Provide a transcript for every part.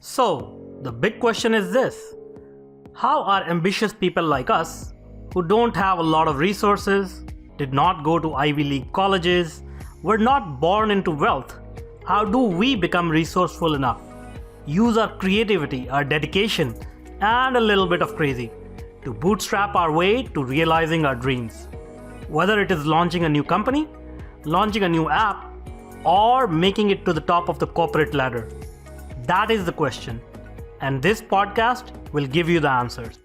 So, the big question is this: how are ambitious people like us, who don't have a lot of resources, did not go to Ivy League colleges, were not born into wealth, how do we become resourceful enough, use our creativity, our dedication, and a little bit of crazy to bootstrap our way to realizing our dreams? Whether it is launching a new company, launching a new app, or making it to the top of the corporate ladder. That is the question, and this podcast will give you the answers.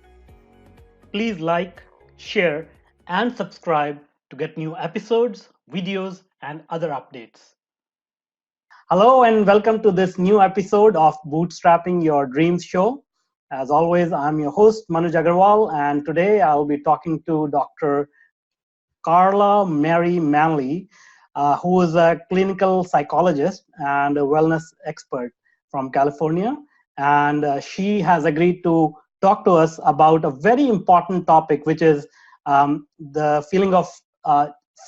Please like, share, and subscribe to get new episodes, videos, and other updates. Hello, and welcome to this new episode of Bootstrapping Your Dreams Show. As always, I'm your host, Manuj Aggarwal, and today I'll be talking to Dr. Carla Manly, who is a clinical psychologist and a wellness expert from California. And she has agreed to talk to us about a very important topic, which is the feeling of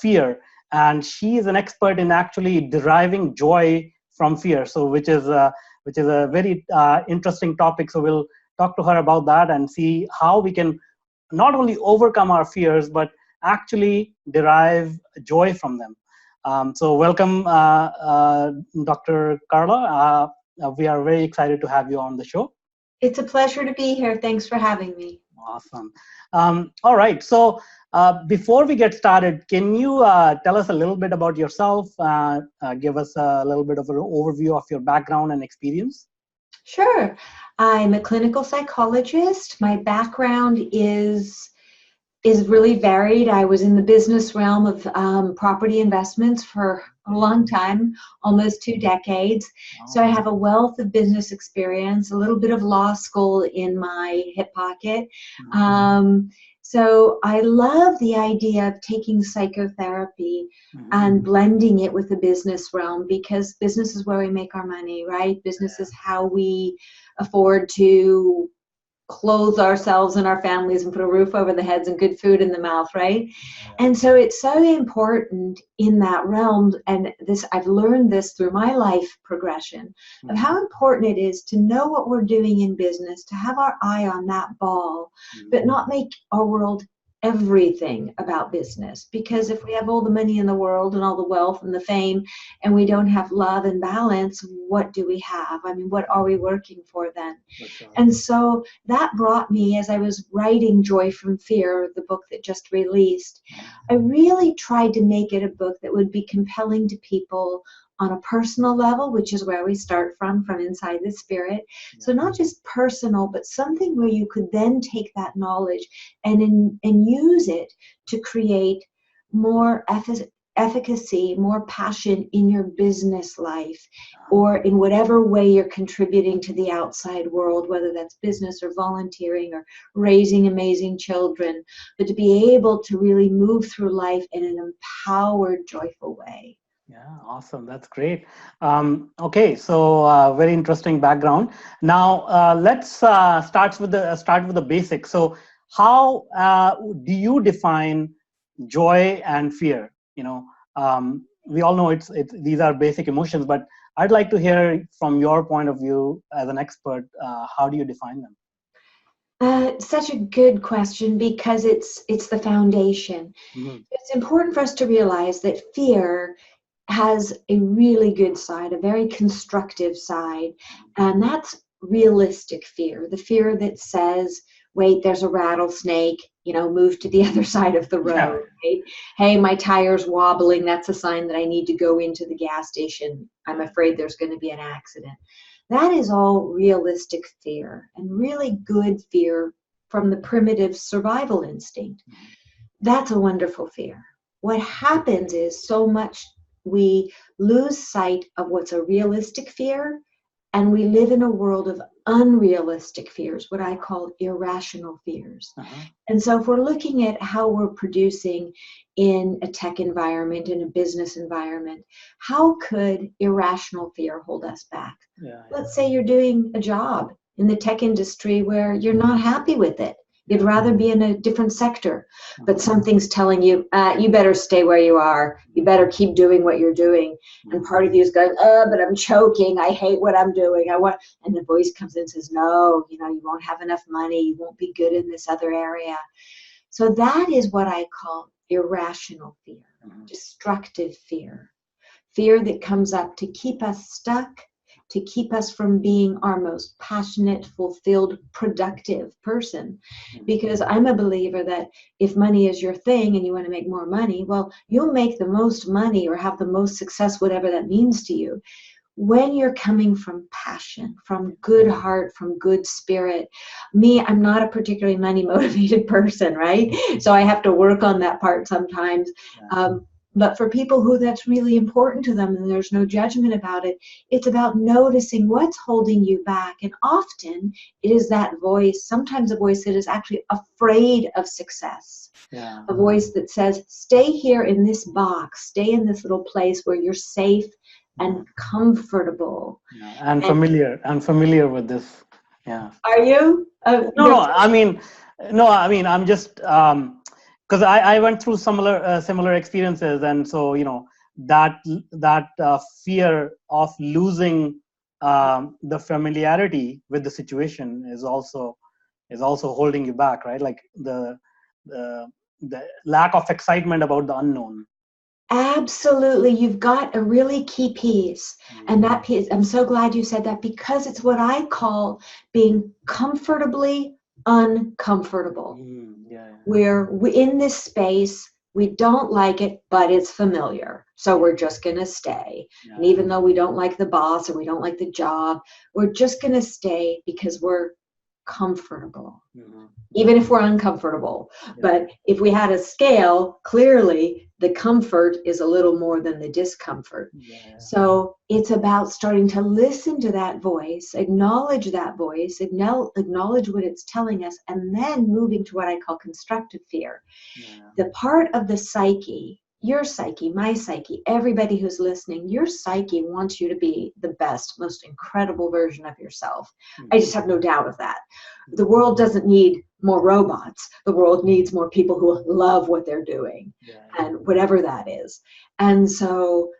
fear. And she is an expert in actually deriving joy from fear, so which is a very interesting topic. So we'll talk to her about that and see how we can not only overcome our fears, but actually derive joy from them. So welcome, Dr. Carla. We are very excited to have you on the show. It's a pleasure to be here. Thanks for having me. Awesome. All right. So before we get started, can you tell us a little bit about yourself? Give us a little bit of an overview of your background and experience. Sure. I'm a clinical psychologist. My background is really varied. I was in the business realm of property investments for a long time, almost 2 decades. So I have a wealth of business experience, a little bit of law school in my hip pocket. So I love the idea of taking psychotherapy and blending it with the business realm, because business is where we make our money, right? Business is how we afford to clothe ourselves and our families and put a roof over the heads and good food in the mouth, right? And so it's so important in that realm, and I've learned this through my life progression of how important it is to know what we're doing in business, to have our eye on that ball, but not make our world everything about business. Because if we have all the money in the world and all the wealth and the fame, and we don't have love and balance, what do we have? I mean, what are we working for then? Sure. And so that brought me, as I was writing Joy from Fear, the book that just released, I really tried to make it a book that would be compelling to people on a personal level, which is where we start from inside the spirit. So not just personal, but something where you could then take that knowledge and use it to create more efficacy, more passion in your business life, or in whatever way you're contributing to the outside world, whether that's business or volunteering or raising amazing children, but to be able to really move through life in an empowered, joyful way. Yeah, awesome. That's great. Okay, so very interesting background. Now let's start with the basics. So, how do you define joy and fear? We all know it's these are basic emotions, but I'd like to hear from your point of view as an expert. How do you define them? Such a good question, because it's the foundation. It's important for us to realize that fear has a really good side, a very constructive side, and that's realistic fear, the fear that says, wait, there's a rattlesnake, move to the other side of the road. Right? Hey, my tire's wobbling, that's a sign that I need to go into the gas station. I'm afraid there's going to be an accident. That is all realistic fear, and really good fear from the primitive survival instinct. That's a wonderful fear. What happens is so much we lose sight of what's a realistic fear, and we live in a world of unrealistic fears, what I call irrational fears. And so if we're looking at how we're producing in a tech environment, in a business environment, how could irrational fear hold us back? Let's say you're doing a job in the tech industry where you're not happy with it. You'd rather be in a different sector, but something's telling you, you better stay where you are. You better keep doing what you're doing. And part of you is going, but I'm choking. I hate what I'm doing. And the voice comes in and says, no, you won't have enough money. You won't be good in this other area. So that is what I call irrational fear, destructive fear. Fear that comes up to keep us stuck, to keep us from being our most passionate, fulfilled, productive person. Because I'm a believer that if money is your thing and you want to make more money, well, you'll make the most money or have the most success, whatever that means to you, when you're coming from passion, from good heart, from good spirit. Me, I'm not a particularly money motivated person, right? So I have to work on that part sometimes. But for people who that's really important to them and there's no judgment about it, it's about noticing what's holding you back. And often it is that voice, sometimes a voice that is actually afraid of success. Yeah. A voice that says, stay here in this box, stay in this little place where you're safe and comfortable. Yeah. And familiar with this. Yeah. Are you? No, I mean, I'm just, because I went through similar experiences, and so that fear of losing the familiarity with the situation is also holding you back, right? Like the lack of excitement about the unknown. Absolutely. You've got a really key piece. And that piece, I'm so glad you said that, because it's what I call being comfortably uncomfortable. We're in this space, we don't like it, but it's familiar. So we're just going to stay. And even though we don't like the boss or we don't like the job, we're just going to stay because we're comfortable. Even if we're uncomfortable. But if we had a scale, clearly the comfort is a little more than the discomfort. So it's about starting to listen to that voice, acknowledge that voice, acknowledge what it's telling us, and then moving to what I call constructive fear. The part of the psyche, your psyche, my psyche, everybody who's listening, your psyche wants you to be the best, most incredible version of yourself. I just have no doubt of that. The world doesn't need more robots. The world needs more people who love what they're doing, and whatever that is. And so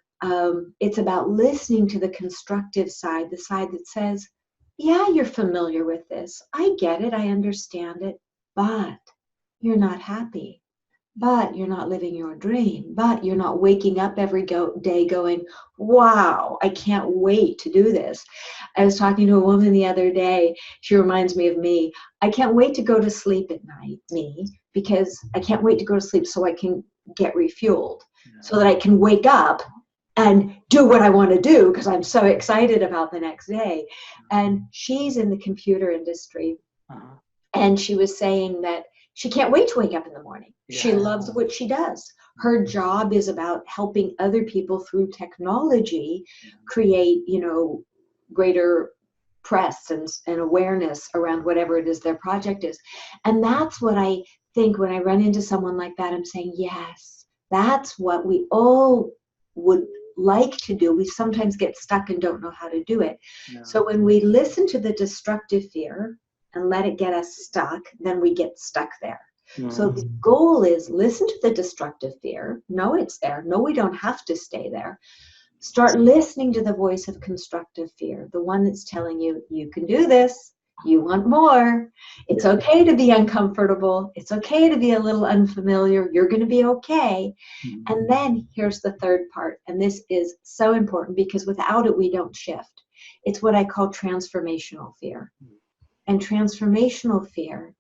it's about listening to the constructive side, the side that says, yeah, you're familiar with this. I get it. I understand it. But you're not happy. But you're not living your dream. But you're not waking up every day going, wow, I can't wait to do this. I was talking to a woman the other day. She reminds me of me. I can't wait to go to sleep at night, because I can't wait to go to sleep so I can get refueled, so that I can wake up and do what I want to do because I'm so excited about the next day. And she's in the computer industry. And she was saying that she can't wait to wake up in the morning. She loves what she does. Her job is about helping other people through technology create, greater press and awareness around whatever it is their project is. And that's what I think when I run into someone like that, I'm saying, yes, that's what we all would like to do. We sometimes get stuck and don't know how to do it. So when we listen to the destructive fear and let it get us stuck, then we get stuck there. So the goal is listen to the destructive fear. Know it's there. No, we don't have to stay there. Start listening to the voice of constructive fear, the one that's telling you, you can do this. You want more. It's okay to be uncomfortable. It's okay to be a little unfamiliar. You're going to be okay. And then here's the third part. And this is so important because without it, we don't shift. It's what I call transformational fear. And transformational fear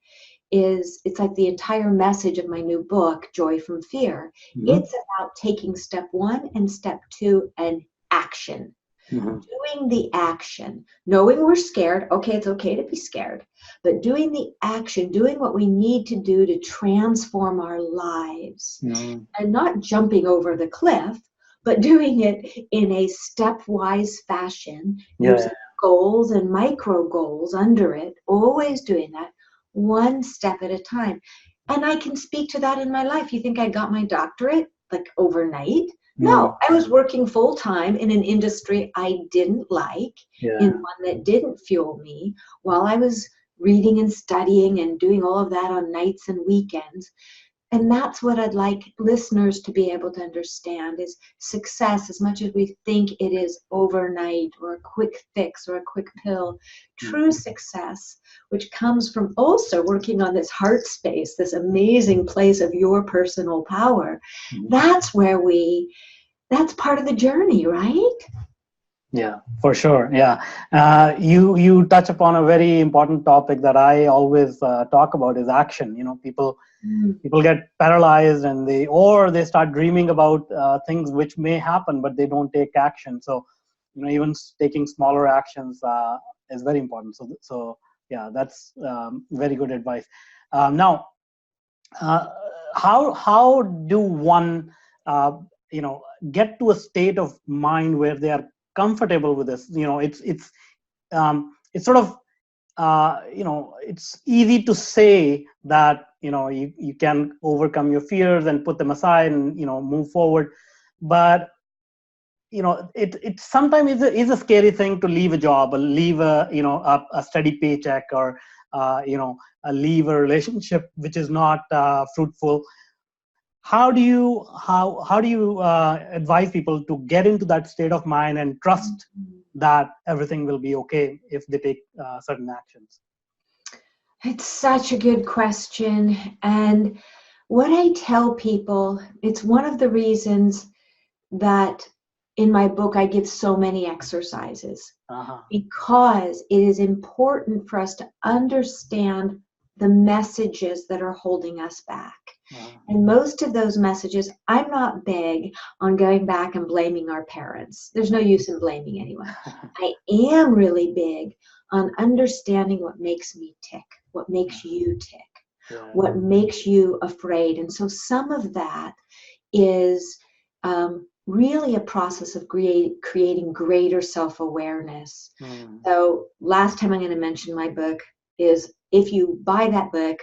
it's like the entire message of my new book, Joy from Fear. It's about taking step 1 and step 2 and action. Doing the action, knowing we're scared. Okay, it's okay to be scared, but doing the action, doing what we need to do to transform our lives, and not jumping over the cliff, but doing it in a stepwise fashion, using goals and micro goals under it, always doing that one step at a time. And I can speak to that in my life. You think I got my doctorate like overnight? No, I was working full time in an industry I didn't like, in one that didn't fuel me, while I was reading and studying and doing all of that on nights and weekends. And that's what I'd like listeners to be able to understand is success, as much as we think it is overnight or a quick fix or a quick pill, true success, which comes from also working on this heart space, this amazing place of your personal power. That's where that's part of the journey, right? Yeah, for sure. Yeah. You touch upon a very important topic that I always talk about is action. People get paralyzed and they start dreaming about things which may happen, but they don't take action. So, even taking smaller actions is very important. So yeah, that's very good advice. Now, how do one get to a state of mind where they are comfortable with this? It's sort of it's easy to say that you can overcome your fears and put them aside and move forward, but it sometimes is a scary thing to leave a job or leave a steady paycheck or leave a relationship which is not fruitful. How do you advise people to get into that state of mind and trust that everything will be okay if they take certain actions? It's such a good question. And what I tell people, it's one of the reasons that in my book I give so many exercises, because it is important for us to understand the messages that are holding us back. And most of those messages, I'm not big on going back and blaming our parents. There's no use in blaming anyone. I am really big on understanding what makes me tick, what makes you tick, what makes you afraid. And so some of that is really a process of creating greater self-awareness. So last time I'm going to mention my book is, if you buy that book,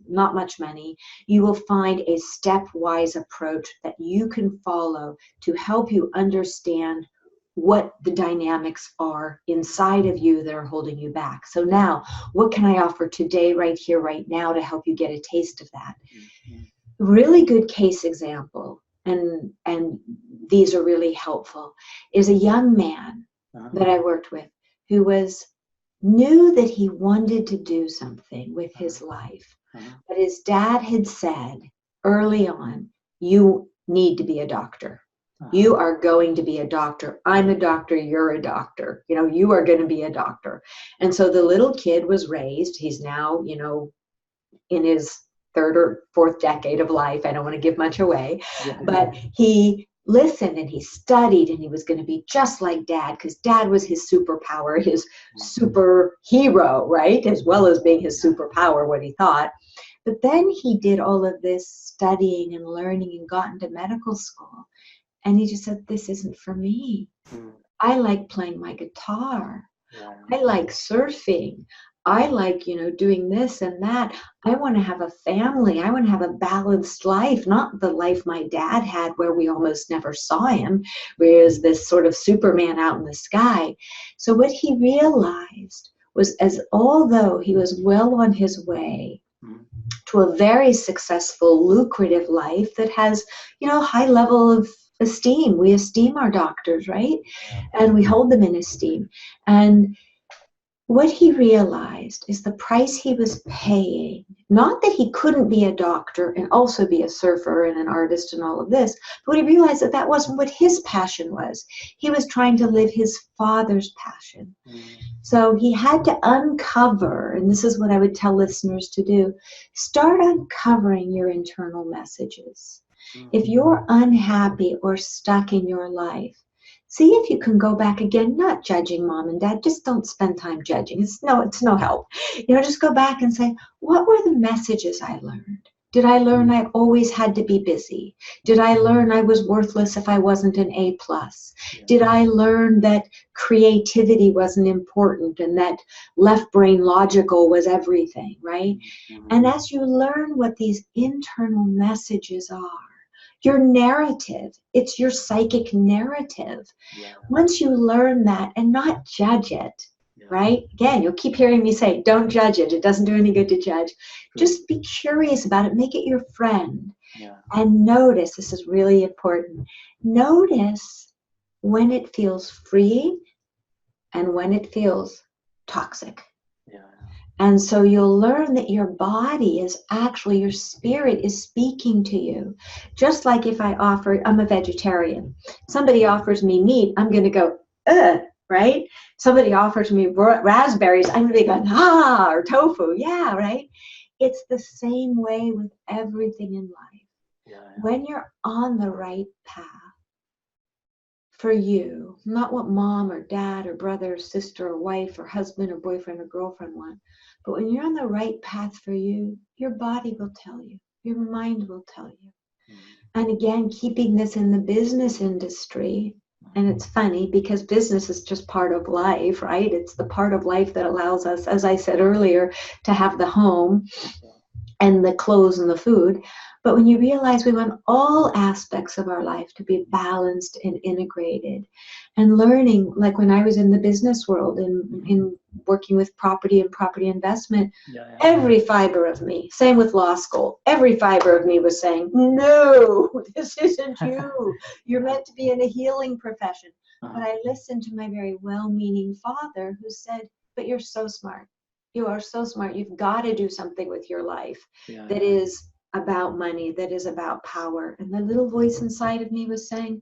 not much money, you will find a stepwise approach that you can follow to help you understand what the dynamics are inside of you that are holding you back. So now, what can I offer today, right here, right now, to help you get a taste of that? Really good case example, and these are really helpful, is a young man that I worked with who knew that he wanted to do something with his life, but his dad had said early on, you need to be a doctor. You are going to be a doctor. I'm a doctor. You're a doctor. You are going to be a doctor. And so the little kid was raised. He's now, in his third or fourth decade of life. I don't want to give much away, but he listened and he studied, and he was going to be just like dad, because dad was his superpower, his superhero, right? As well as being his superpower, what he thought. But then he did all of this studying and learning and got into medical school. And he just said, this isn't for me. I like playing my guitar. I like surfing. I like, doing this and that. I want to have a family. I want to have a balanced life, not the life my dad had where we almost never saw him, where he was this sort of Superman out in the sky. So what he realized was, although he was well on his way to a very successful, lucrative life that has, high level of esteem. We esteem our doctors, right? And we hold them in esteem. And what he realized is the price he was paying, not that he couldn't be a doctor and also be a surfer and an artist and all of this, but he realized that wasn't what his passion was. He was trying to live his father's passion. So he had to uncover, and this is what I would tell listeners to do, start uncovering your internal messages. If you're unhappy or stuck in your life, see if you can go back again, not judging mom and dad. Just don't spend time judging. It's no help. Just go back and say, what were the messages I learned? Did I learn I always had to be busy? Did I learn I was worthless if I wasn't an A+? Did I learn that creativity wasn't important and that left brain logical was everything, right? And as you learn what these internal messages are, your narrative, it's your psychic narrative. Once you learn that and not judge it, right? Again, you'll keep hearing me say, don't judge it. It doesn't do any good to judge. Just be curious about it. Make it your friend. Yeah. And notice, this is really important, notice when it feels free and when it feels toxic. Yeah. And so you'll learn that your body is actually, your spirit is speaking to you. Just like if I offer, I'm a vegetarian. Somebody offers me meat, I'm going to go, ugh, right? Somebody offers me raspberries, I'm going to be going, ah, or tofu, yeah, right? It's the same way with everything in life. Yeah. When you're on the right path for you, not what mom or dad or brother or sister or wife or husband or boyfriend or girlfriend want, but when you're on the right path for you, your body will tell you, your mind will tell you. And again, keeping this in the business industry, and it's funny because business is just part of life, right? It's the part of life that allows us, as I said earlier, to have the home and the clothes and the food. But when you realize we want all aspects of our life to be balanced and integrated, and learning, like when I was in the business world in working with property and property investment, every fiber of me, same with law school, every fiber of me was saying, no, this isn't you. You're meant to be in a healing profession. But I listened to my very well-meaning father who said, but you're so smart. You are so smart. You've got to do something with your life that is about money, that is about power. And the little voice inside of me was saying,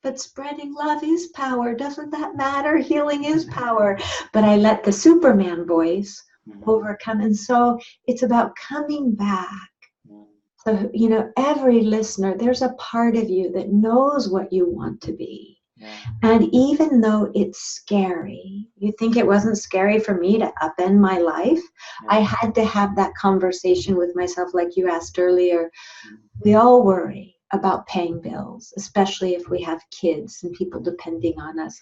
but spreading love is power. Doesn't that matter? Healing is power. But I let the Superman voice overcome. And so it's about coming back. So, you know, every listener, there's a part of you that knows what you want to be. And even though it's scary, you think it wasn't scary for me to upend my life? I had to have that conversation with myself, like you asked earlier. We all worry about paying bills, especially if we have kids and people depending on us.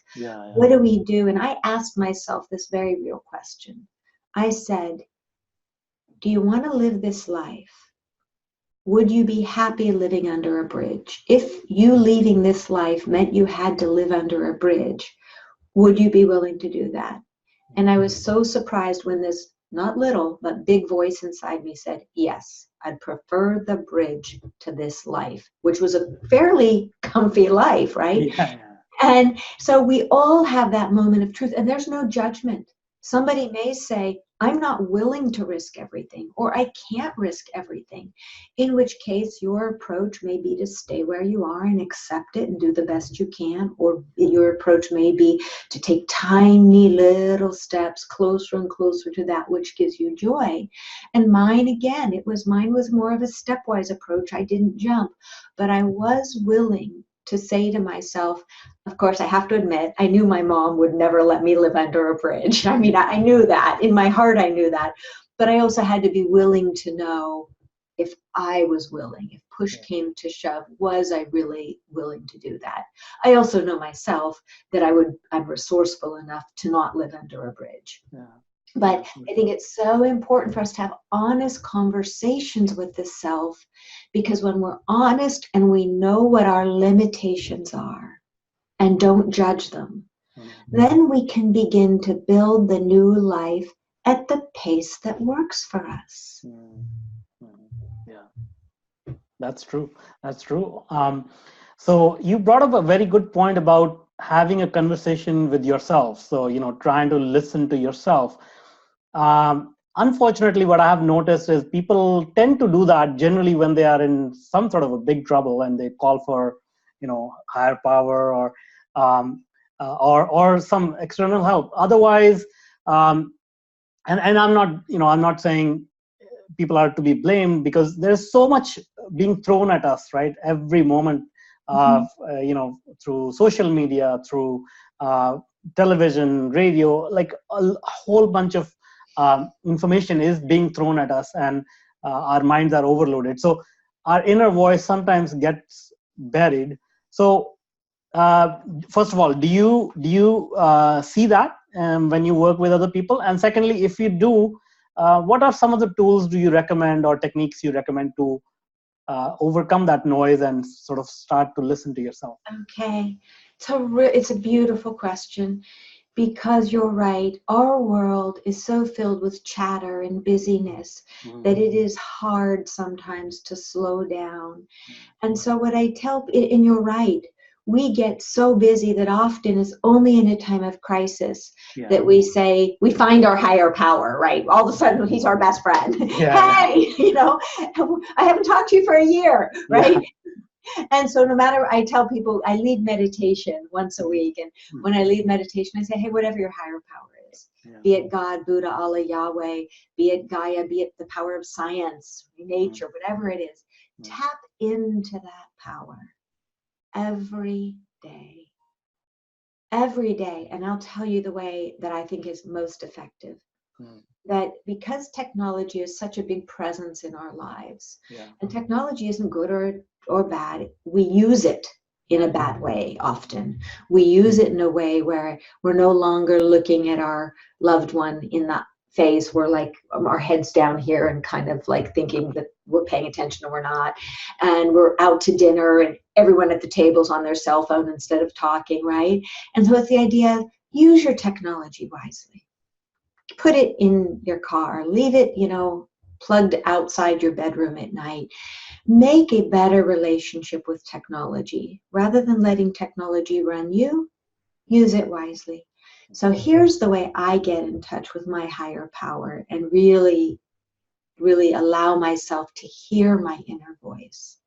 What do we do? And I asked myself this very real question. I said, do you want to live this life? Would you be happy living under a bridge? If you leaving this life meant you had to live under a bridge, would you be willing to do that? And I was so surprised when this, not little, but big voice inside me said, yes, I'd prefer the bridge to this life, which was a fairly comfy life, right? And so we all have that moment of truth, and there's no judgment. Somebody may say, I'm not willing to risk everything, or I can't risk everything, in which case your approach may be to stay where you are and accept it and do the best you can, or your approach may be to take tiny little steps closer and closer to that which gives you joy. And mine, again, mine was more of a stepwise approach. I didn't jump, but I was willing to say to myself, of course, I have to admit, I knew my mom would never let me live under a bridge. I mean, I knew that. In my heart, I knew that. But I also had to be willing to know if I was willing, if push came to shove, was I really willing to do that? I also know myself that I'm resourceful enough to not live under a bridge. But I think it's so important for us to have honest conversations with the self, because when we're honest and we know what our limitations are and don't judge them, then we can begin to build the new life at the pace that works for us. Yeah, that's true. That's true. So you brought up a very good point about having a conversation with yourself. So, you know, trying to listen to yourself. Unfortunately, what I have noticed is people tend to do that generally when they are in some sort of a big trouble and they call for, you know, higher power or some external help. Otherwise, and I'm not, you know, I'm not saying people are to be blamed, because there's so much being thrown at us, right? Every moment, you know, through social media, through television, radio, like a whole bunch of information is being thrown at us, and our minds are overloaded. So our inner voice sometimes gets buried. So first of all, do you see that when you work with other people? And secondly, if you do, what are some of the tools do you recommend or techniques you recommend to overcome that noise and sort of start to listen to yourself? Okay, it's a beautiful question. because you're right, our world is so filled with chatter and busyness that it is hard sometimes to slow down. And so what I tell, and you're right, we get so busy that often it's only in a time of crisis that we say, we find our higher power, right? All of a sudden he's our best friend. Hey, you know, I haven't talked to you for a year, right? And so no matter, I tell people, I lead meditation once a week. And when I lead meditation, I say, hey, whatever your higher power is, be it God, Buddha, Allah, Yahweh, be it Gaia, be it the power of science, nature, whatever it is, tap into that power every day. Every day. And I'll tell you the way that I think is most effective. That because technology is such a big presence in our lives, and technology isn't good or bad, we use it in a bad way often. We use it in a way where we're no longer looking at our loved one in that phase where like our heads down here and kind of like thinking that we're paying attention or we're not, and we're out to dinner and everyone at the table's on their cell phone instead of talking, right? And so it's the idea, use your technology wisely. Put it in your car, leave it, you know, plugged outside your bedroom at night. Make a better relationship with technology. Rather than letting technology run you, use it wisely. So here's the way I get in touch with my higher power and really, really allow myself to hear my inner voice,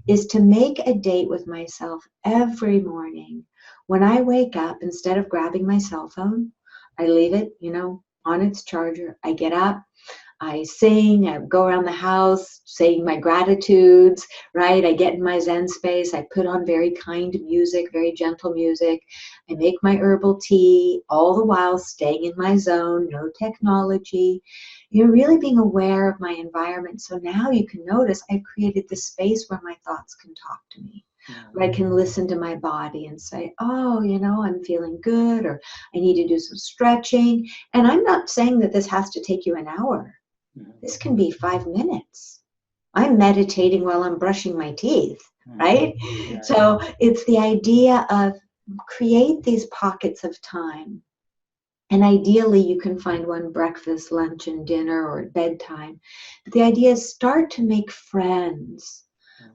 is to make a date with myself every morning. When I wake up, instead of grabbing my cell phone, I leave it, you know, on its charger. I get up, I sing, I go around the house saying my gratitudes, right? I get in my Zen space. I put on very kind music, very gentle music. I make my herbal tea, all the while staying in my zone, no technology. You're really being aware of my environment. So now you can notice I've created this space where my thoughts can talk to me. Where I can listen to my body and say, oh, you know, I'm feeling good, or I need to do some stretching. And I'm not saying that this has to take you an hour. This can be 5 minutes. I'm meditating while I'm brushing my teeth, right? So it's the idea of create these pockets of time. And ideally, you can find one breakfast, lunch, and dinner, or at bedtime. But the idea is start to make friends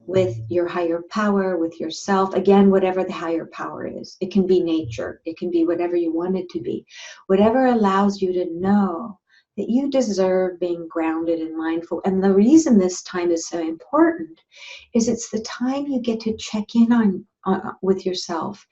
with your higher power, with yourself. Again, whatever the higher power is. It can be nature. It can be whatever you want it to be. Whatever allows you to know that you deserve being grounded and mindful. And the reason this time is so important is it's the time you get to check in on with yourself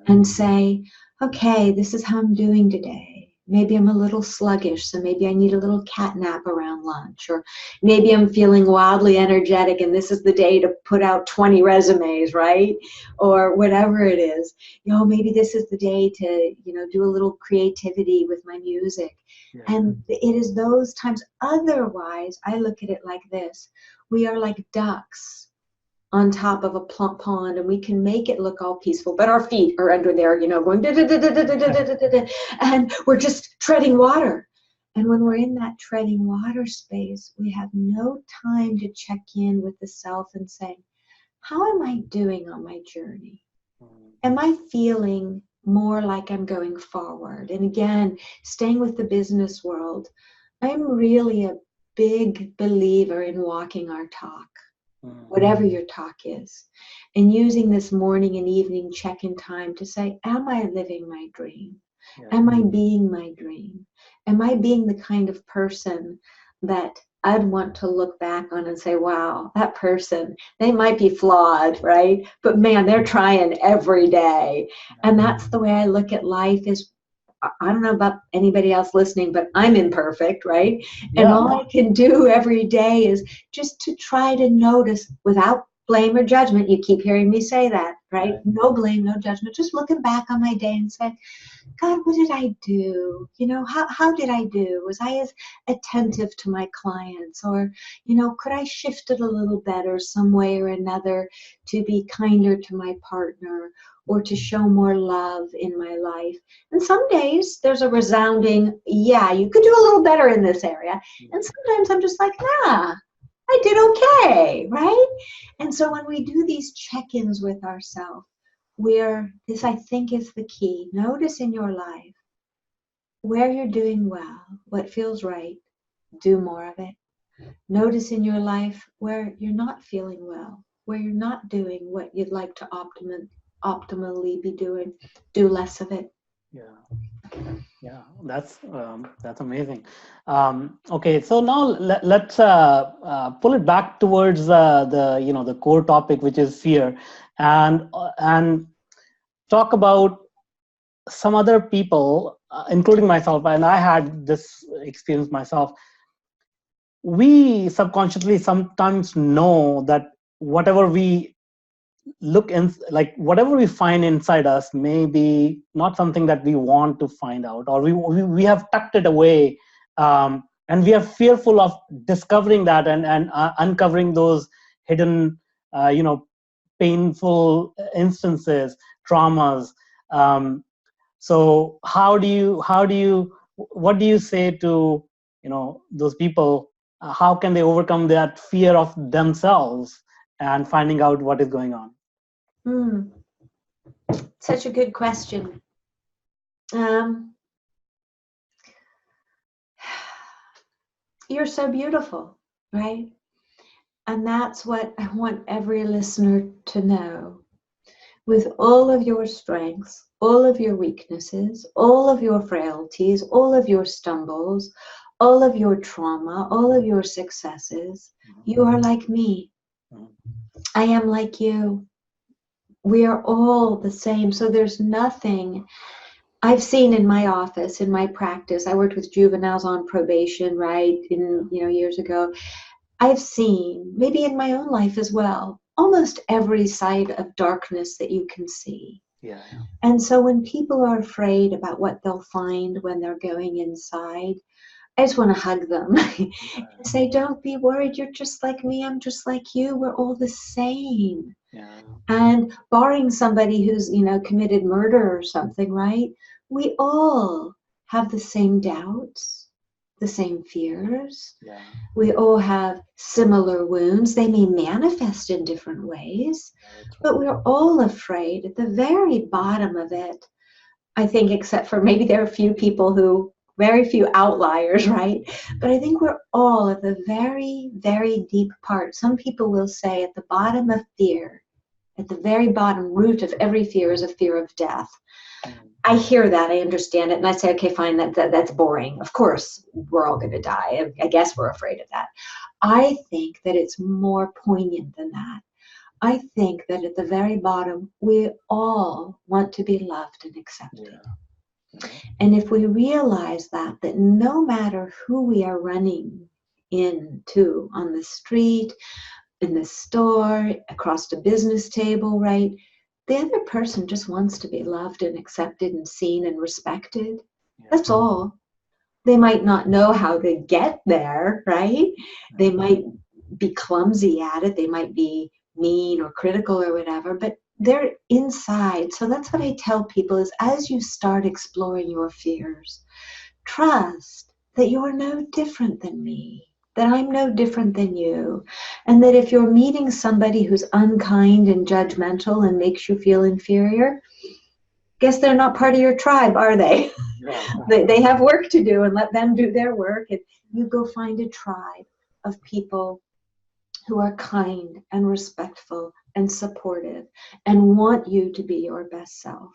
and say, okay, this is how I'm doing today. Maybe I'm a little sluggish, so maybe I need a little cat nap around lunch. Or maybe I'm feeling wildly energetic and this is the day to put out 20 resumes, right? Or whatever it is. You know, maybe this is the day to, you know, do a little creativity with my music. And it is those times. Otherwise, I look at it like this. We are like ducks on top of a plump pond, and we can make it look all peaceful, but our feet are under there, you know, going da, da, da, da, da, da, da, da, da, da, and we're just treading water. And when we're in that treading water space, we have no time to check in with the self and say, how am I doing on my journey? Am I feeling more like I'm going forward? And again, staying with the business world, I'm really a big believer in walking our talk. Whatever your talk is, and using this morning and evening check-in time to say, am I living my dream? Am I being my dream? Am I being the kind of person that I'd want to look back on and say, wow, that person, they might be flawed, right? But man, they're trying every day. And that's the way I look at life. Is I don't know about anybody else listening, but I'm imperfect, right? And all I can do every day is just to try to notice without blame or judgment. You keep hearing me say that, right? No blame, no judgment. Just looking back on my day and say, God, what did I do? You know, how did I do? Was I as attentive to my clients? Or, you know, could I shift it a little better some way or another to be kinder to my partner, or to show more love in my life? And some days there's a resounding, yeah, you could do a little better in this area. And sometimes I'm just like, nah, I did okay, right? And so when we do these check-ins with ourselves, this I think is the key. Notice in your life, where you're doing well, what feels right, do more of it. Notice in your life where you're not feeling well, where you're not doing what you'd like to optimally be doing, do less of it. Yeah, that's amazing. Okay, so now let's pull it back towards the core topic, which is fear, and talk about some other people, including myself, and I had this experience myself. We subconsciously sometimes know that whatever we look in, like whatever we find inside us may be not something that we want to find out, or we have tucked it away, and we are fearful of discovering that and uncovering those hidden painful instances, traumas. So what do you say to those people? How can they overcome that fear of themselves and finding out what is going on? Such a good question. You're so beautiful, right? And that's what I want every listener to know. With all of your strengths, all of your weaknesses, all of your frailties, all of your stumbles, all of your trauma, all of your successes, you are like me. I am like you. We are all the same. So there's nothing I've seen in my office, in my practice. I worked with juveniles on probation, right, years ago. I've seen, maybe in my own life as well, almost every side of darkness that you can see. Yeah. And so when people are afraid about what they'll find when they're going inside, I just want to hug them and say, don't be worried. You're just like me. I'm just like you. We're all the same. Yeah. And barring somebody who's, committed murder or something, right? We all have the same doubts, the same fears. Yeah. We all have similar wounds. They may manifest in different ways, but we're all afraid. At the very bottom of it, I think, except for maybe there are very few outliers, right? But I think we're all at the very, very deep part. Some people will say at the bottom of fear, at the very bottom root of every fear is a fear of death. I hear that, I understand it, and I say, okay, fine, that's boring. Of course, we're all going to die. I guess we're afraid of that. I think that it's more poignant than that. I think that at the very bottom, we all want to be loved and accepted. Yeah. And if we realize that no matter who we are running into on the street, in the store, across the business table, right? The other person just wants to be loved and accepted and seen and respected. Yeah. That's all. They might not know how to get there, right? They might be clumsy at it. They might be mean or critical or whatever, but they're inside. So that's what I tell people is as you start exploring your fears, trust that you're no different than me, that I'm no different than you, and that if you're meeting somebody who's unkind and judgmental and makes you feel inferior, guess they're not part of your tribe, are they? They have work to do, and let them do their work, and you go find a tribe of people who are kind and respectful and supportive and want you to be your best self.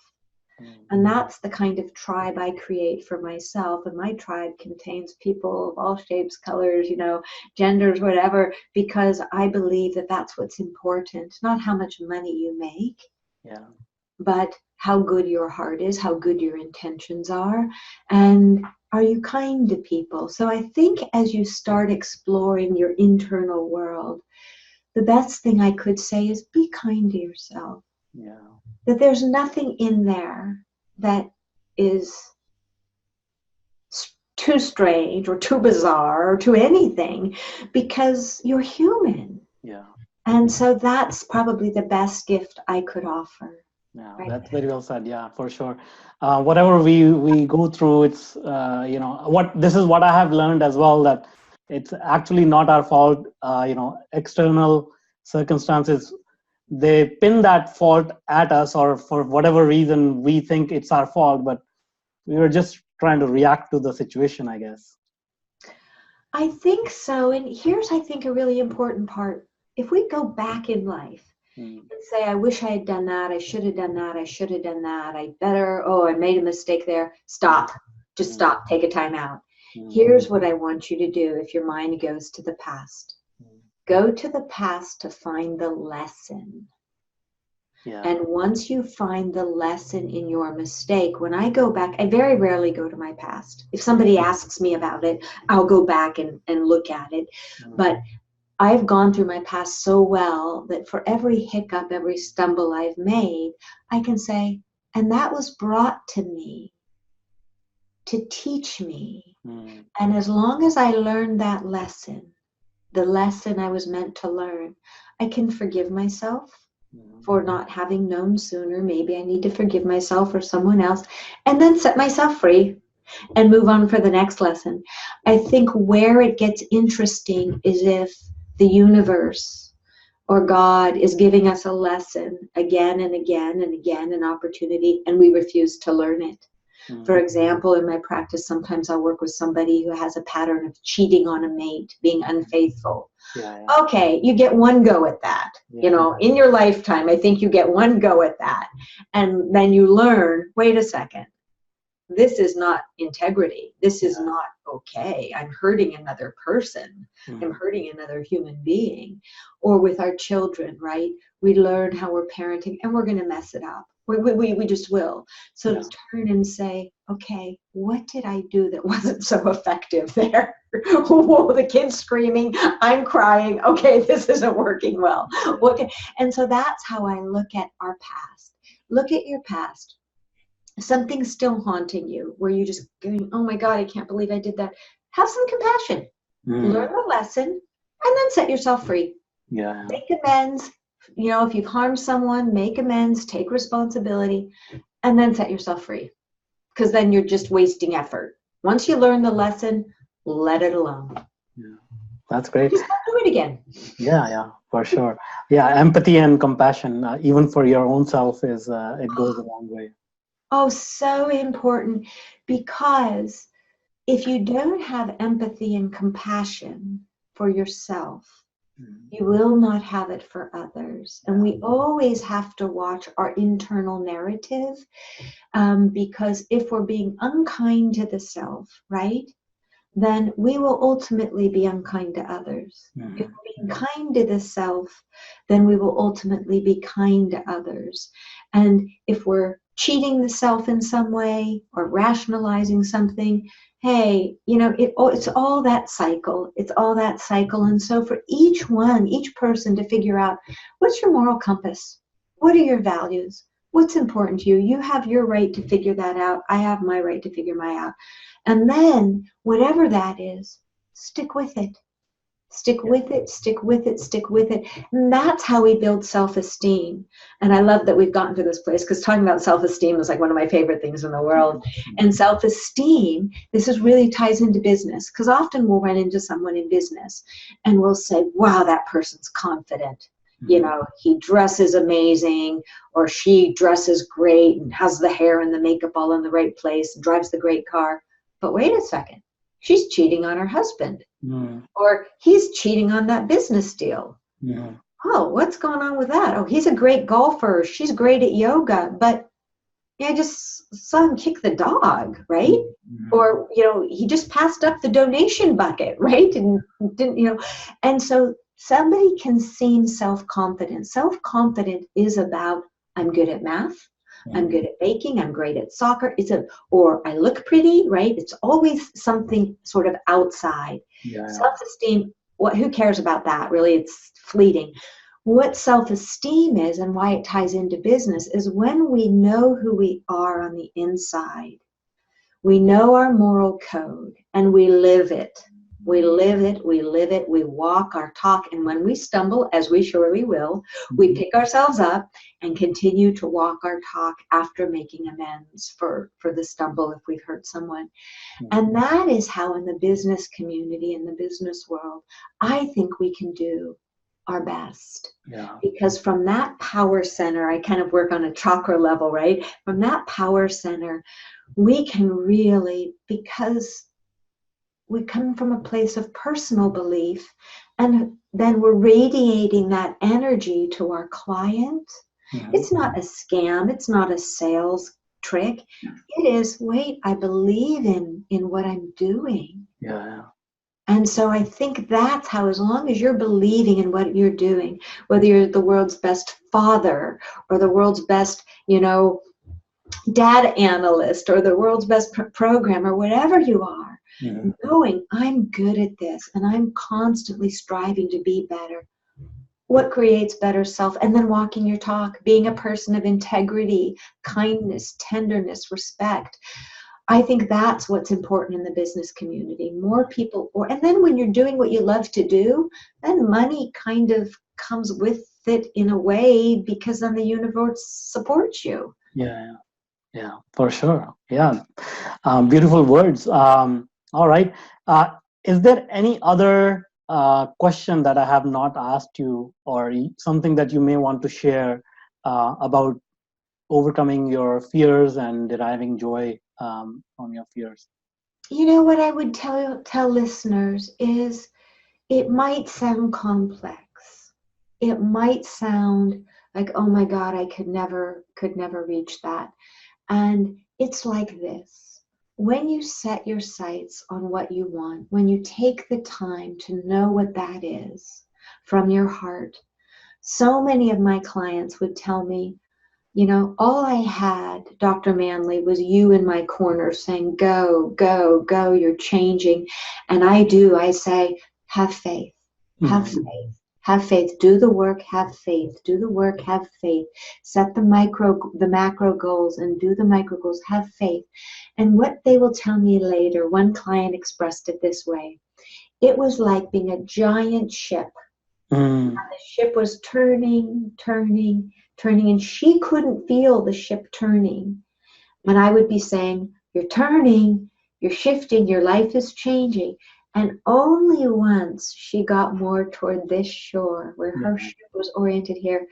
And that's the kind of tribe I create for myself. And my tribe contains people of all shapes, colors, genders, whatever, because I believe that that's what's important. Not how much money you make, but how good your heart is, how good your intentions are, and are you kind to people? So I think as you start exploring your internal world, the best thing I could say is be kind to yourself. Yeah. That there's nothing in there that is too strange or too bizarre or too anything, because you're human. Yeah. And so that's probably the best gift I could offer. Yeah, right, that's very well said. Yeah, for sure. Whatever we go through, it's this is what I have learned as well, that it's actually not our fault. External circumstances, they pin that fault at us, or for whatever reason we think it's our fault, but we were just trying to react to the situation, I guess. I think so. And here's, I think, a really important part. If we go back in life and say, I wish I had done that, I should have done that, I should have done that, I better, oh, I made a mistake there. Stop. Just stop. Take a time out. Here's what I want you to do if your mind goes to the past. Go to the past to find the lesson. Yeah. And once you find the lesson in your mistake, when I go back, I very rarely go to my past. If somebody asks me about it, I'll go back and look at it. But I've gone through my past so well that for every hiccup, every stumble I've made, I can say, and that was brought to me to teach me. And as long as I learned that lesson, the lesson I was meant to learn, I can forgive myself for not having known sooner. Maybe I need to forgive myself or someone else, and then set myself free and move on for the next lesson. I think where it gets interesting is if the universe or God is giving us a lesson again and again and again, an opportunity, and we refuse to learn it. For example, in my practice, sometimes I'll work with somebody who has a pattern of cheating on a mate, being unfaithful. Okay, you get one go at that. You know, in your lifetime, I think you get one go at that. And then you learn, wait a second, this is not integrity. This is not okay. I'm hurting another person. I'm hurting another human being. Or with our children, right? We learn how we're parenting and we're going to mess it up. We just will. So to turn and say, okay, what did I do that wasn't so effective there? Whoa, the kid's screaming, I'm crying. Okay, this isn't working well. And so that's how I look at our past. Look at your past. Something's still haunting you, where you just going, oh my God, I can't believe I did that. Have some compassion. Learn the lesson, and then set yourself free. Make amends. You know, if you've harmed someone, make amends, take responsibility, and then set yourself free. Because then you're just wasting effort. Once you learn the lesson, let it alone. That's great. Just don't do it again. Yeah, for sure. Yeah, empathy and compassion, even for your own self, is it goes a long way. Oh, so important. Because if you don't have empathy and compassion for yourself, you will not have it for others. And we always have to watch our internal narrative, because if we're being unkind to the self, right, then we will ultimately be unkind to others. If we're being kind to the self, then we will ultimately be kind to others. And if we're cheating the self in some way or rationalizing something, hey, you know, it's all that cycle. It's all that cycle. And so for each person to figure out, what's your moral compass? What are your values? What's important to you? You have your right to figure that out. I have my right to figure mine out. And then whatever that is, stick with it. Stick with it, stick with it, stick with it. And that's how we build self-esteem. And I love that we've gotten to this place, because talking about self-esteem is like one of my favorite things in the world. And self-esteem, this is really ties into business, because often we'll run into someone in business and we'll say, wow, that person's confident. You know, he dresses amazing, or she dresses great and has the hair and the makeup all in the right place and drives the great car. But wait a second, she's cheating on her husband. Or he's cheating on that business deal. Oh, what's going on with that? Oh, he's a great golfer. She's great at yoga. But I just saw him kick the dog, right? Or, you know, he just passed up the donation bucket, right? And didn't, you know. And so somebody can seem self-confident. Self-confident is about, I'm good at math. I'm good at baking. I'm great at soccer. Or I look pretty, right? It's always something sort of outside. Self-esteem, who cares about that? Really, it's fleeting. What self-esteem is, and why it ties into business, is when we know who we are on the inside. We know our moral code, and we live it. We live it, we live it, we walk our talk, and when we stumble, as we surely will, we pick ourselves up and continue to walk our talk after making amends for the stumble if we've hurt someone. And that is how in the business community, in the business world, I think we can do our best. Yeah. Because from that power center, I kind of work on a chakra level, right? From that power center, we can really, because we come from a place of personal belief, and then we're radiating that energy to our client. It's not a scam. It's not a sales trick. It is, wait, I believe in what I'm doing. Yeah. And so I think that's how, as long as you're believing in what you're doing, whether you're the world's best father or the world's best, data analyst or the world's best programmer, whatever you are, knowing I'm good at this and I'm constantly striving to be better. What creates better self? And then walking your talk, being a person of integrity, kindness, tenderness, respect. I think that's what's important in the business community. More people, and then when you're doing what you love to do, then money kind of comes with it in a way, because then the universe supports you. Yeah, for sure. Yeah, beautiful words. All right. Is there any other question that I have not asked you, or something that you may want to share about overcoming your fears and deriving joy from your fears? What I would tell listeners is, it might sound complex. It might sound like, oh my God, I could never reach that. And it's like this. When you set your sights on what you want, when you take the time to know what that is from your heart, so many of my clients would tell me, all I had, Dr. Manley, was you in my corner saying, go, go, go, you're changing. And I say, have faith, have faith. Have faith, do the work, have faith, do the work, have faith. Set the macro goals and do the micro goals, have faith. And what they will tell me later, one client expressed it this way. It was like being a giant ship. And the ship was turning, and she couldn't feel the ship turning. And I would be saying, you're turning, you're shifting, your life is changing. And only once she got more toward this shore, where her ship was oriented here,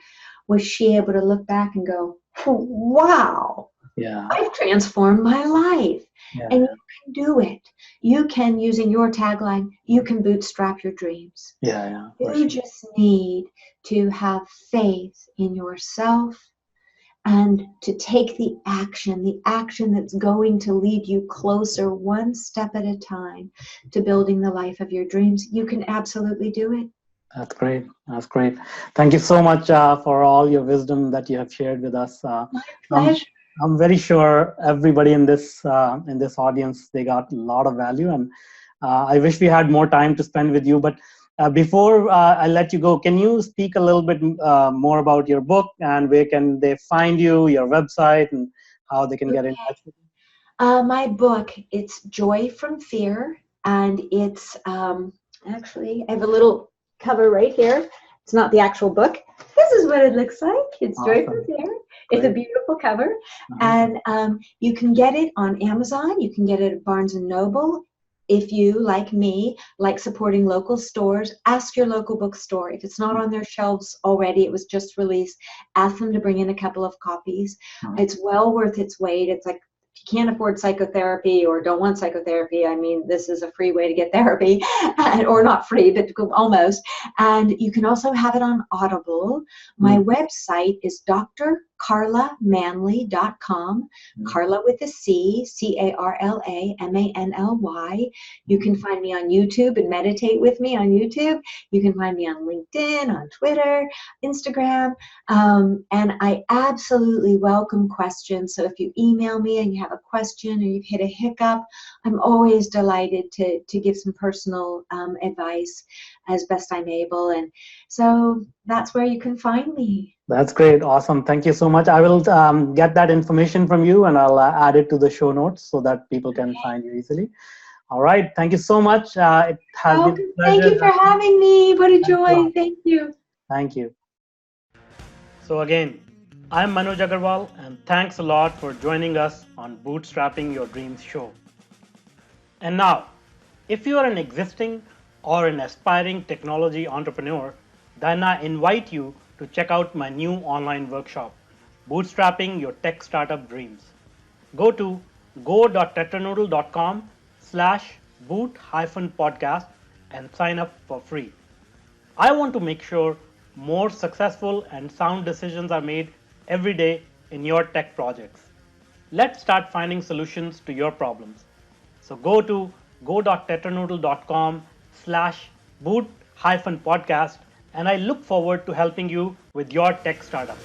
was she able to look back and go, oh, wow, I've transformed my life. And you can do it. You can, using your tagline, you can bootstrap your dreams. You just need to have faith in yourself, and to take the action that's going to lead you closer, one step at a time, to building the life of your dreams. You can absolutely do it. That's great. That's great. Thank you so much for all your wisdom that you have shared with us. My pleasure. I'm very sure everybody in this audience, they got a lot of value, and I wish we had more time to spend with you. But before I let you go, can you speak a little bit more about your book, and where can they find you, your website, and how they can get in touch with you? My book, it's Joy from Fear, and it's actually, I have a little cover right here. It's not the actual book. This is what it looks like. It's awesome. Joy from Fear. It's a beautiful cover. And you can get it on Amazon. You can get it at Barnes & Noble. If you, like me, like supporting local stores, ask your local bookstore. If it's not on their shelves already, it was just released, ask them to bring in a couple of copies. It's well worth its weight. It's like, if you can't afford psychotherapy or don't want psychotherapy, I mean, this is a free way to get therapy, or not free, but almost. And you can also have it on Audible. My website is drcarlamanly.com, Carla with a C, CarlaManly. You can find me on YouTube and meditate with me on YouTube. You can find me on LinkedIn, on Twitter, Instagram, and I absolutely welcome questions. So if you email me and you have a question or you've hit a hiccup, I'm always delighted to give some personal advice as best I'm able. And so that's where you can find me. That's great. Awesome. Thank you so much. I will get that information from you, and I'll add it to the show notes so that people can find you easily. All right. Thank you so much. It has been a pleasure. Thank you for having me. What a joy. Thank you. Thank you. So again, I'm Manoj Aggarwal, and thanks a lot for joining us on Bootstrapping Your Dreams Show. And now, if you are an existing or an aspiring technology entrepreneur then I invite you to check out my new online workshop, Bootstrapping Your Tech Startup Dreams. Go to go.tetranoodle.com/boot-podcast and sign up for free. I want to make sure more successful and sound decisions are made every day in your tech projects. Let's start finding solutions to your problems. So go to go.tetranoodle.com/boot-podcast and I look forward to helping you with your tech startup.